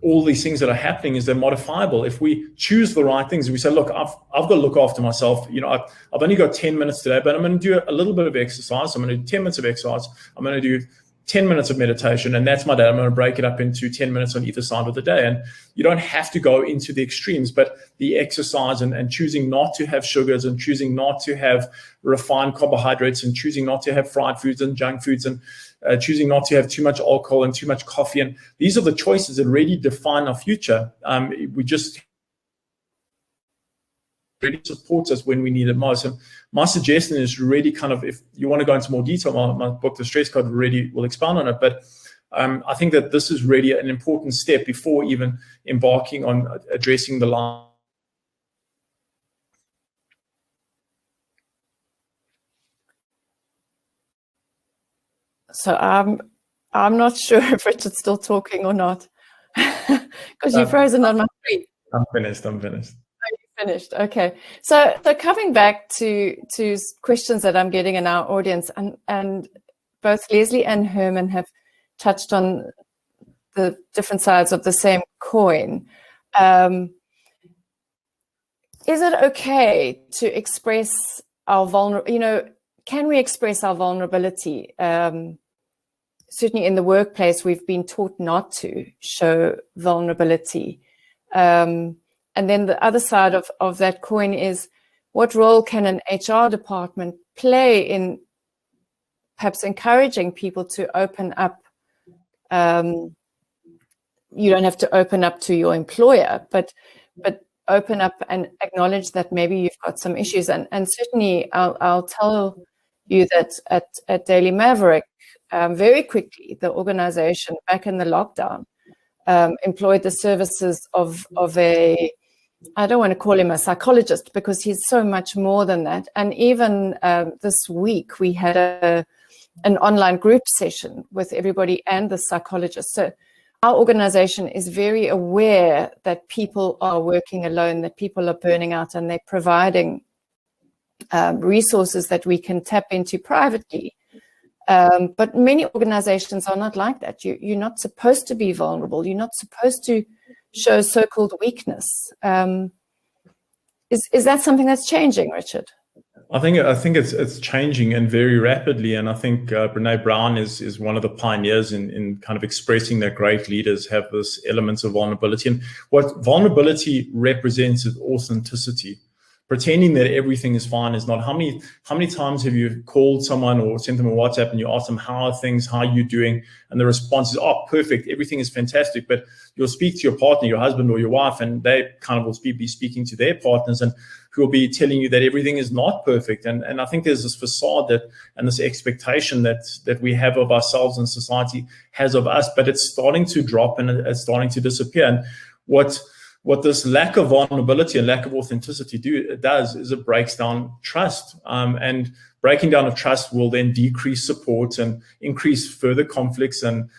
all these things that are happening is they're modifiable. If we choose the right things, we say, look, I've got to look after myself. I've only got 10 minutes today, but I'm going to do a little bit of exercise. I'm going to do 10 minutes of exercise. I'm going to do 10 minutes of meditation, and that's my day. I'm going to break it up into 10 minutes on either side of the day. And you don't have to go into the extremes, but the exercise and choosing not to have sugars and choosing not to have refined carbohydrates and choosing not to have fried foods and junk foods and choosing not to have too much alcohol and too much coffee. And these are the choices that really define our future. We just really supports us when we need it most. And my suggestion is really kind of, if you want to go into more detail, my book, The Stress Code, really will expand on it. But I think that this is really an important step before even embarking on addressing the line. So I'm not sure if Richard's still talking or not, because you're frozen on my screen. I'm finished. Finished. Okay. So coming back to questions that I'm getting in our audience, and both Leslie and Herman have touched on the different sides of the same coin. Is it okay to express our vulnerability? Can we express our vulnerability? Certainly in the workplace, we've been taught not to show vulnerability. And then the other side of that coin is, what role can an HR department play in perhaps encouraging people to open up? You don't have to open up to your employer, but open up and acknowledge that maybe you've got some issues. And certainly I'll tell you that at Daily Maverick, very quickly, the organization back in the lockdown employed the services of a, I don't want to call him a psychologist because he's so much more than that. And even this week, we had an online group session with everybody and the psychologist. So our organization is very aware that people are working alone, that people are burning out, and they're providing resources that we can tap into privately. But many organizations are not like that. You're not supposed to be vulnerable. You're not supposed to show so-called weakness. Is that something that's changing, Richard? I think it's changing, and very rapidly. And I think Brené Brown is one of the pioneers in kind of expressing that great leaders have this elements of vulnerability. And what vulnerability represents is authenticity. Pretending that everything is fine is not. How many times have you called someone or sent them a WhatsApp and you ask them, how are things, how are you doing? And the response is, oh, perfect, everything is fantastic. But you'll speak to your partner, your husband or your wife, and they kind of will be speaking to their partners, and who will be telling you that everything is not perfect. And I think there's this facade and this expectation that we have of ourselves and society has of us, but it's starting to drop and it's starting to disappear. And what this lack of vulnerability and lack of authenticity does is it breaks down trust. And breaking down of trust will then decrease support and increase further conflicts and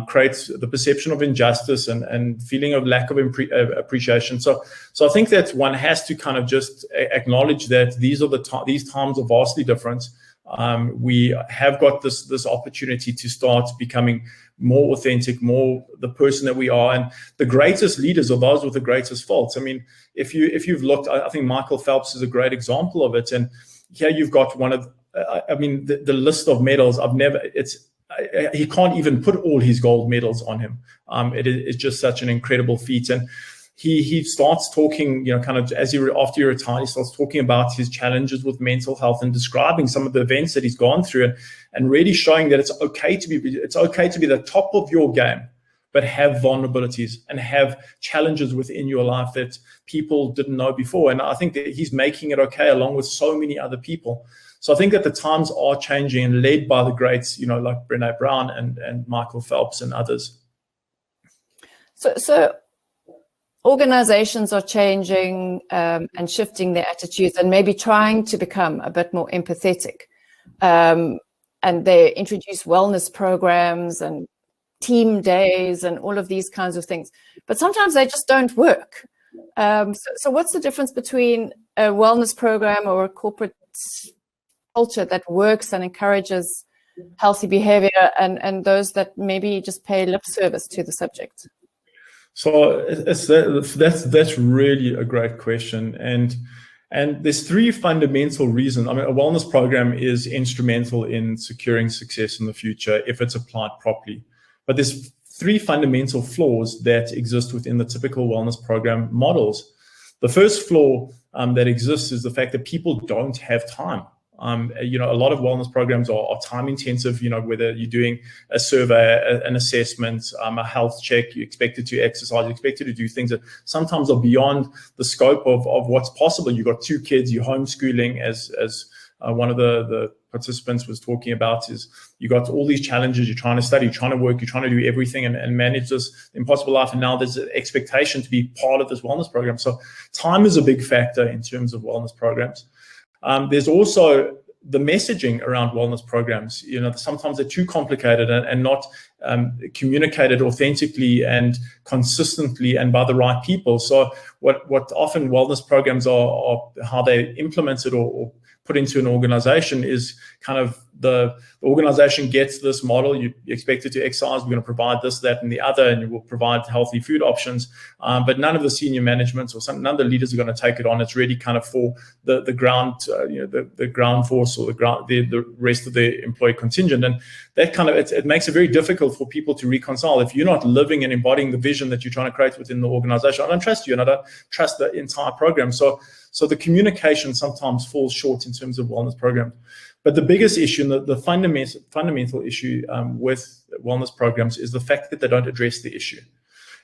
creates the perception of injustice and feeling of lack of appreciation. So I think that one has to kind of just acknowledge that these times are vastly different. We have got this opportunity to start becoming more authentic, more the person that we are. And the greatest leaders are those with the greatest faults. I mean, if you've looked, I think Michael Phelps is a great example of it. And here you've got one of, the list of medals. He can't even put all his gold medals on him. It's just such an incredible feat. And he starts talking, kind of after he retired, he starts talking about his challenges with mental health and describing some of the events that he's gone through and really showing that it's okay to be the top of your game, but have vulnerabilities and have challenges within your life that people didn't know before. And I think that he's making it okay along with so many other people. So I think that the times are changing and led by the greats, like Brené Brown and Michael Phelps and others. So organizations are changing and shifting their attitudes and maybe trying to become a bit more empathetic. And they introduce wellness programs and team days and all of these kinds of things. But sometimes they just don't work. So what's the difference between a wellness program or a corporate culture that works and encourages healthy behavior and those that maybe just pay lip service to the subject? So that's really a great question. And there's three fundamental reasons. I mean, a wellness program is instrumental in securing success in the future if it's applied properly. But there's three fundamental flaws that exist within the typical wellness program models. The first flaw that exists is the fact that people don't have time. A lot of wellness programs are time intensive, whether you're doing a survey, an assessment, a health check, you're expected to exercise, you're expected to do things that sometimes are beyond the scope of what's possible. You've got 2 kids, you're homeschooling, as one of the participants was talking about, is you got all these challenges, you're trying to study, you're trying to work, you're trying to do everything and manage this impossible life. And now there's an expectation to be part of this wellness program. So time is a big factor in terms of wellness programs. There's also the messaging around wellness programs. Sometimes they're too complicated and not communicated authentically and consistently and by the right people. So what often wellness programs are how they implemented or put into an organization is kind of the organization gets this model. You expect it to exercise. We're going to provide this, that, and the other, and you will provide healthy food options. But none of the senior management or none of the leaders are going to take it on. It's really kind of for the ground, the ground force or the rest of the employee contingent. And that kind of it makes it very difficult for people to reconcile if you're not living and embodying the vision that you're trying to create within the organization. I don't trust you, and I don't trust the entire program. So the communication sometimes falls short in terms of wellness programs. But the biggest issue, the fundamental issue with wellness programs is the fact that they don't address the issue.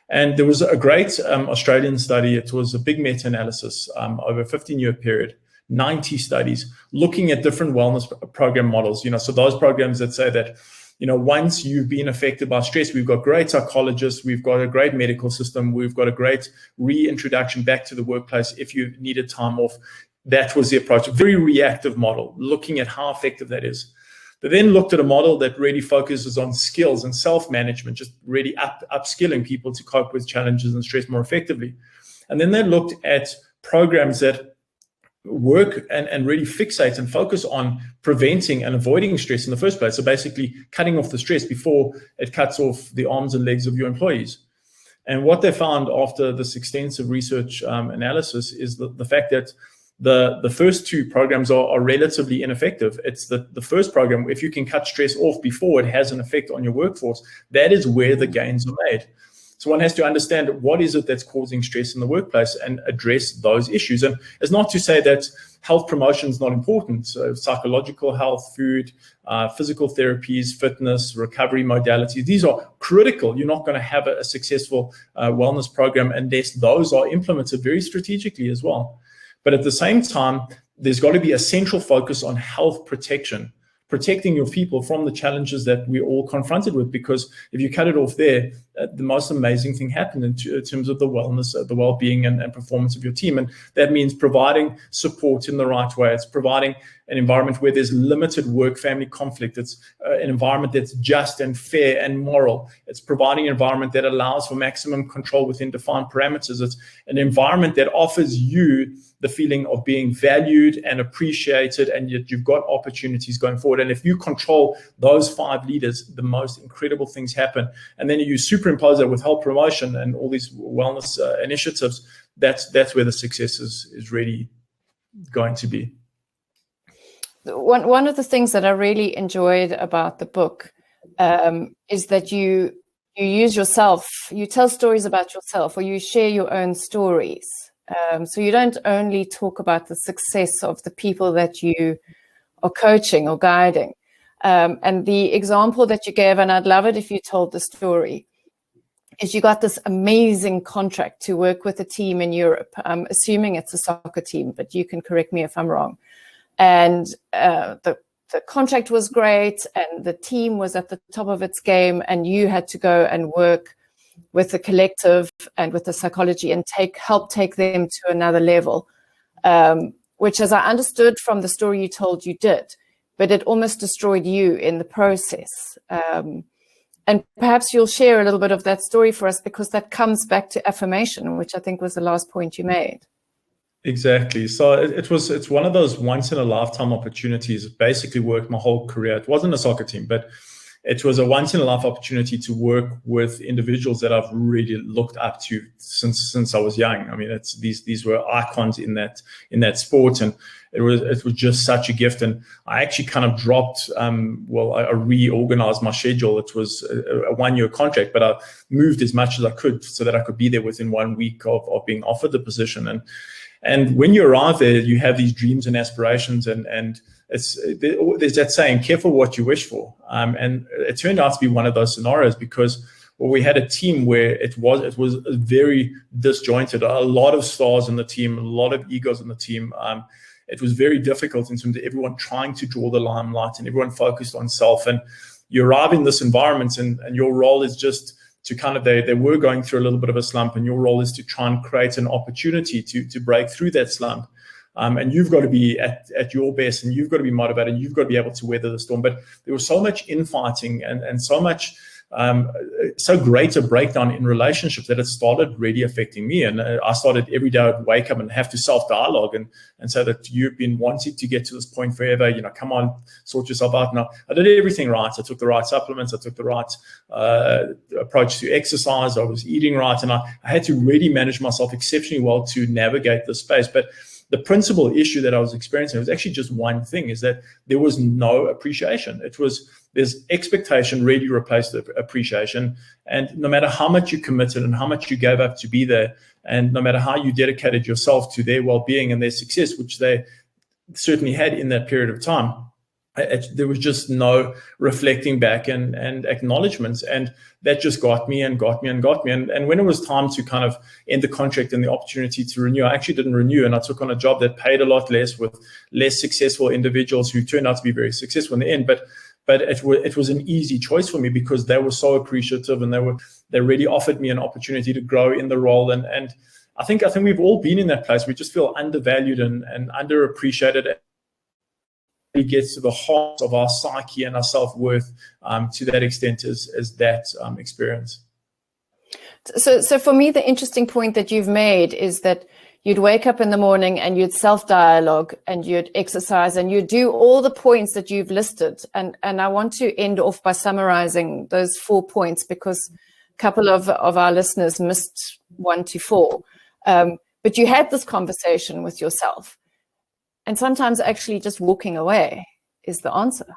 And there was a great Australian study. It was a big meta-analysis over a 15-year period, 90 studies, looking at different wellness program models. So those programs that say that, once you've been affected by stress, we've got great psychologists, we've got a great medical system, we've got a great reintroduction back to the workplace if you needed time off. That was the approach, a very reactive model, looking at how effective that is. They then looked at a model that really focuses on skills and self-management, just really upskilling people to cope with challenges and stress more effectively. And then they looked at programs that work and really fixate and focus on preventing and avoiding stress in the first place. So basically cutting off the stress before it cuts off the arms and legs of your employees. And what they found after this extensive research analysis is the fact that the first two programs are relatively ineffective. It's the first program, if you can cut stress off before it has an effect on your workforce, that is where the gains are made. So one has to understand what is it that's causing stress in the workplace and address those issues. And it's not to say that health promotion is not important. So psychological health, food, physical therapies, fitness, recovery modalities, these are critical. You're not going to have a successful wellness program unless those are implemented very strategically as well. But at the same time, there's got to be a central focus on health protection, protecting your people from the challenges that we're all confronted with. Because if you cut it off there, the most amazing thing happened in terms of the wellness, the well-being and performance of your team. And that means providing support in the right way. It's providing an environment where there's limited work-family conflict. It's an environment that's just and fair and moral. It's providing an environment that allows for maximum control within defined parameters. It's an environment that offers you the feeling of being valued and appreciated, and yet you've got opportunities going forward. And if you control those 5 leaders, the most incredible things happen. And then you superimpose that with health promotion and all these wellness initiatives, that's where the success is really going to be. One of the things that I really enjoyed about the book is that you use yourself, you tell stories about yourself, or you share your own stories. So you don't only talk about the success of the people that you are coaching or guiding. And the example that you gave, and I'd love it if you told the story, is you got this amazing contract to work with a team in Europe. I'm assuming it's a soccer team, but you can correct me if I'm wrong. And the contract was great, and the team was at the top of its game, and you had to go and work with the collective and with the psychology and help take them to another level, which, as I understood from the story you told, you did, but it almost destroyed you in the process. And perhaps you'll share a little bit of that story for us, because that comes back to affirmation, which I think was the last point you made. Exactly. So it's one of those once in a lifetime opportunities. It basically worked my whole career. It wasn't a soccer team, but it was a once in a life opportunity to work with individuals that I've really looked up to since I was young. I mean, these were icons in that sport, and it was just such a gift. And I actually kind of dropped. I reorganized my schedule. It was a 1-year contract, but I moved as much as I could so that I could be there within 1 week of being offered the position. And when you arrive there, you have these dreams and aspirations, and there's that saying, careful what you wish for. And it turned out to be one of those scenarios, because we had a team where it was very disjointed, a lot of stars in the team, a lot of egos in the team. It was very difficult in terms of everyone trying to draw the limelight and everyone focused on self. And you arrive in this environment, and your role is just to kind of, they were going through a little bit of a slump, and your role is to try and create an opportunity to break through that slump. And you've got to be at your best, and you've got to be motivated, and you've got to be able to weather the storm. But there was so much infighting and so much, so great a breakdown in relationships that it started really affecting me. And I started every day, I'd wake up and have to self-dialogue and say that you've been wanting to get to this point forever. Come on, sort yourself out. Now, I did everything right. I took the right supplements. I took the right approach to exercise. I was eating right. And I had to really manage myself exceptionally well to navigate this space. But the principal issue that I was experiencing was actually just one thing, is that there was no appreciation. There's expectation really replaced appreciation. And no matter how much you committed and how much you gave up to be there, and no matter how you dedicated yourself to their well-being and their success, which they certainly had in that period of time, there was just no reflecting back and acknowledgements. And that just got me. And when it was time to kind of end the contract and the opportunity to renew, I actually didn't renew. And I took on a job that paid a lot less with less successful individuals who turned out to be very successful in the end. But it was an easy choice for me, because they were so appreciative, and they really offered me an opportunity to grow in the role. And I think we've all been in that place. We just feel undervalued and underappreciated. It gets to the heart of our psyche and our self-worth to that extent as that experience. So for me, the interesting point that you've made is that you'd wake up in the morning and you'd self-dialogue and you'd exercise and you'd do all the points that you've listed. And I want to end off by summarizing those 4 points, because a couple of our listeners missed 1 to 4. But you had this conversation with yourself. And sometimes actually just walking away is the answer.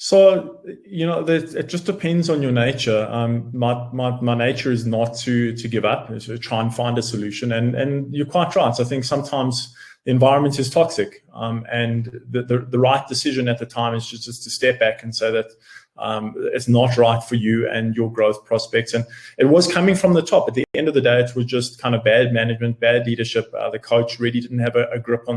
So, it just depends on your nature. My nature is not to give up, is to try and find a solution. And you're quite right. I think sometimes the environment is toxic, and the right decision at the time is just to step back and say that it's not right for you and your growth prospects. And it was coming from the top. At the end of the day, it was just kind of bad management, bad leadership. The coach really didn't have a grip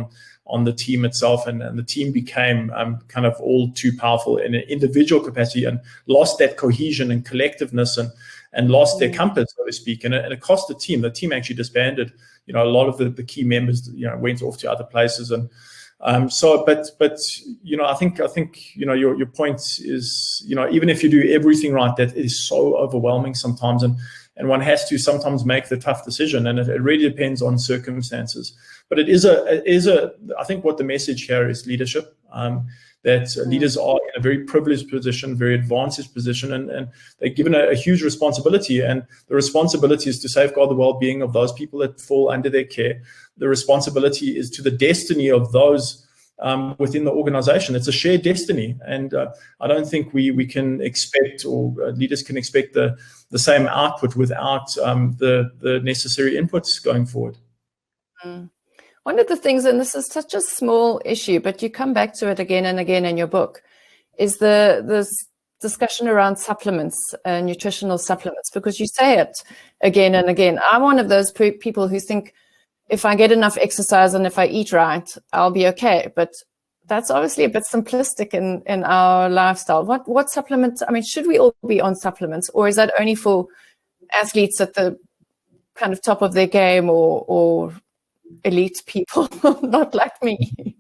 on the team itself, and the team became kind of all too powerful in an individual capacity and lost that cohesion and collectiveness and lost their compass, so to speak. And it cost the team. The team actually disbanded. A lot of the key members, went off to other places. And but I think your point is, even if you do everything right, that is so overwhelming sometimes, and one has to sometimes make the tough decision, and it really depends on circumstances. But it is I think what the message here is leadership. That leaders are in a very privileged position, very advantaged position, and they're given a huge responsibility. And the responsibility is to safeguard the well-being of those people that fall under their care. The responsibility is to the destiny of those within the organization. It's a shared destiny. And I don't think we can expect, or leaders can expect the same output without the necessary inputs going forward. One of the things, and this is such a small issue, but you come back to it again and again in your book, is this discussion around supplements, nutritional supplements, because you say it again and again. I'm one of those people who think if I get enough exercise and if I eat right, I'll be okay. But that's obviously a bit simplistic in our lifestyle. What supplements? I mean, should we all be on supplements, or is that only for athletes at the kind of top of their game, or elite people, not like me?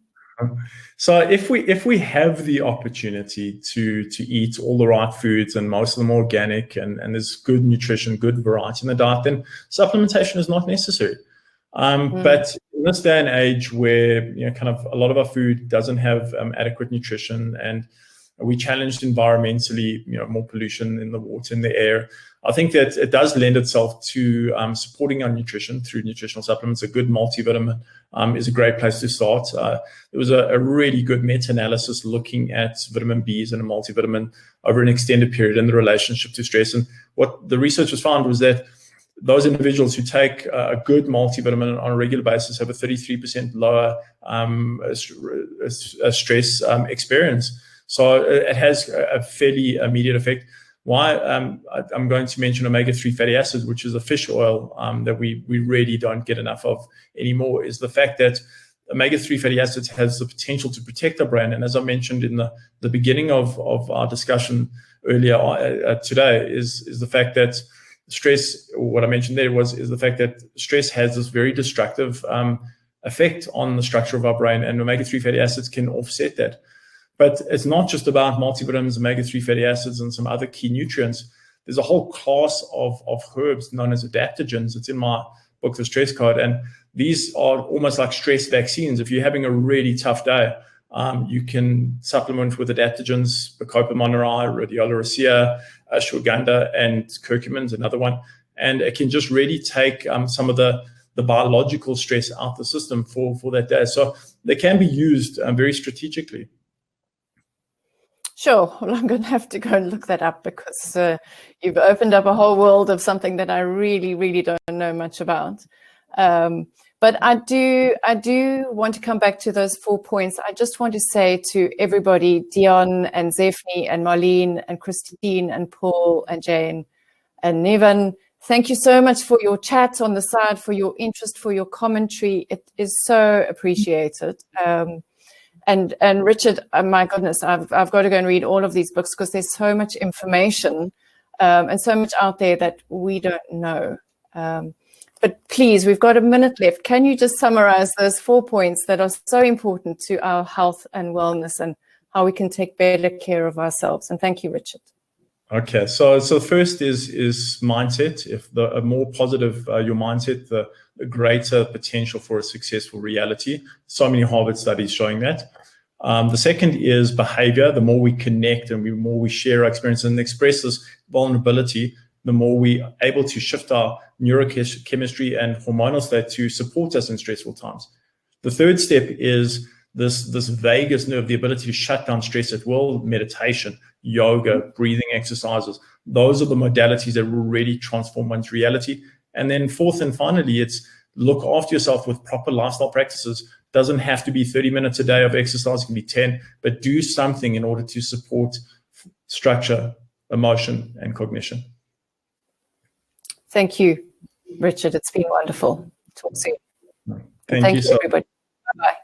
So if we have the opportunity to eat all the right foods, and most of them organic, and there's good nutrition, good variety in the diet, then supplementation is not necessary. But in this day and age where kind of a lot of our food doesn't have adequate nutrition, and we challenged environmentally, more pollution in the water, in the air, I think that it does lend itself to supporting our nutrition through nutritional supplements. A good multivitamin is a great place to start. There was a really good meta-analysis looking at vitamin Bs and a multivitamin over an extended period and the relationship to stress. And what the researchers found was that those individuals who take a good multivitamin on a regular basis have a 33% lower stress experience. So it has a fairly immediate effect. Why I'm going to mention omega-3 fatty acids, which is a fish oil that we really don't get enough of anymore, is the fact that omega-3 fatty acids has the potential to protect our brain. And as I mentioned in the beginning of our discussion earlier today, is the fact that stress, or what I mentioned there is the fact that stress has this very destructive effect on the structure of our brain, and omega-3 fatty acids can offset that. But it's not just about multivitamins, omega-3 fatty acids, and some other key nutrients. There's a whole class of herbs known as adaptogens. It's in my book, The Stress Code. And these are almost like stress vaccines. If you're having a really tough day, you can supplement with adaptogens, Bacopa moneri, rhodiola rosea, ashwagandha, and curcumin's another one. And it can just really take some of the biological stress out the system for that day. So they can be used very strategically. Sure. Well, I'm going to have to go and look that up, because you've opened up a whole world of something that I really, really don't know much about. But I do want to come back to those 4 points. I just want to say to everybody, Dion and Zephanie and Marlene and Christine and Paul and Jane and Niven, thank you so much for your chat on the side, for your interest, for your commentary. It is so appreciated. And Richard, my goodness, I've got to go and read all of these books, because there's so much information and so much out there that we don't know. But please, we've got a minute left. Can you just summarize those 4 points that are so important to our health and wellness, and how we can take better care of ourselves? And thank you, Richard. Okay, so first is mindset. If the more positive your mindset, the greater potential for a successful reality. So many Harvard studies showing that. The second is behavior. The more we connect and the more we share our experience and express this vulnerability, the more we are able to shift our neurochemistry and hormonal state to support us in stressful times. The third step is this vagus nerve, the ability to shut down stress at will, meditation, yoga, breathing exercises. Those are the modalities that will really transform one's reality. And then fourth and finally, it's look after yourself with proper lifestyle practices. Doesn't have to be 30 minutes a day of exercise, it can be 10, but do something in order to support structure, emotion, and cognition. Thank you, Richard. It's been wonderful. Talk soon. Thank you, everybody. Bye-bye.